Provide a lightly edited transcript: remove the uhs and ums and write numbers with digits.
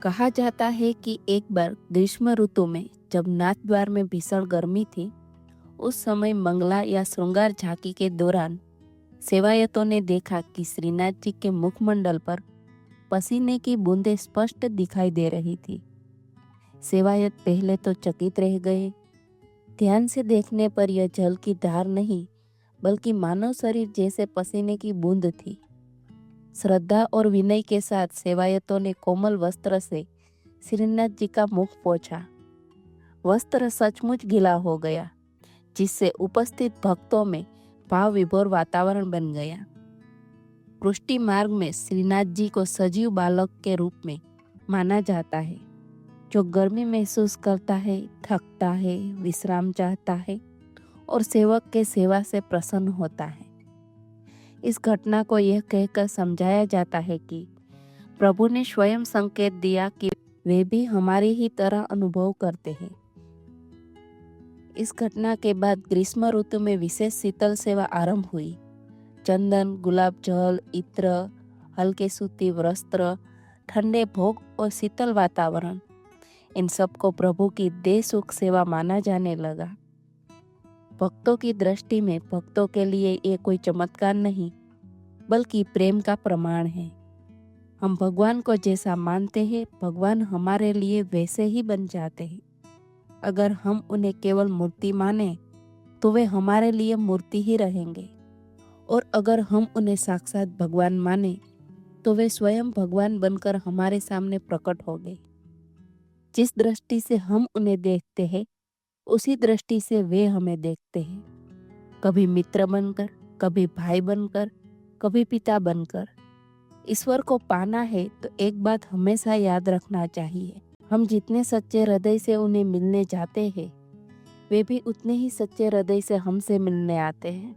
कहा जाता है कि एक बार ग्रीष्म ऋतु में जब नाथद्वार में भीषण गर्मी थी, उस समय मंगला या श्रृंगार झांकी के दौरान सेवायतों ने देखा कि श्रीनाथ जी के मुखमंडल पर पसीने की बूंदें स्पष्ट दिखाई दे रही थी। सेवायत पहले तो चकित रह गए। ध्यान से देखने पर यह जल की धार नहीं, बल्कि मानव शरीर जैसे पसीने की बूंद थी। श्रद्धा और विनय के साथ सेवायतों ने कोमल वस्त्र से श्रीनाथ जी का मुख पोंछा। वस्त्र सचमुच गीला हो गया, जिससे उपस्थित भक्तों में भाव विभोर वातावरण बन गया। पुष्टि मार्ग में श्रीनाथ जी को सजीव बालक के रूप में माना जाता है, जो गर्मी महसूस करता है, थकता है, विश्राम चाहता है और सेवक के सेवा से प्रसन्न होता है। इस घटना को यह कहकर समझाया जाता है कि प्रभु ने स्वयं संकेत दिया कि वे भी हमारी ही तरह अनुभव करते हैं। इस घटना के बाद ग्रीष्म ऋतु में विशेष शीतल सेवा आरंभ हुई। चंदन, गुलाब जल, इत्र, हल्के सूती वस्त्र, ठंडे भोग और शीतल वातावरण, इन सबको प्रभु की दे सुख सेवा माना जाने लगा। भक्तों की दृष्टि में भक्तों के लिए ये कोई चमत्कार नहीं, बल्कि प्रेम का प्रमाण है। हम भगवान को जैसा मानते हैं, भगवान हमारे लिए वैसे ही बन जाते हैं। अगर हम उन्हें केवल मूर्ति माने, तो वे हमारे लिए मूर्ति ही रहेंगे, और अगर हम उन्हें साक्षात भगवान माने, तो वे स्वयं भगवान बनकर हमारे सामने प्रकट होंगे। जिस दृष्टि से हम उन्हें देखते हैं, उसी दृष्टि से वे हमें देखते हैं। कभी मित्र बनकर, कभी भाई बनकर, कभी पिता बनकर। ईश्वर को पाना है तो एक बात हमेशा याद रखना चाहिए, हम जितने सच्चे हृदय से उन्हें मिलने जाते हैं, वे भी उतने ही सच्चे हृदय से हमसे मिलने आते हैं।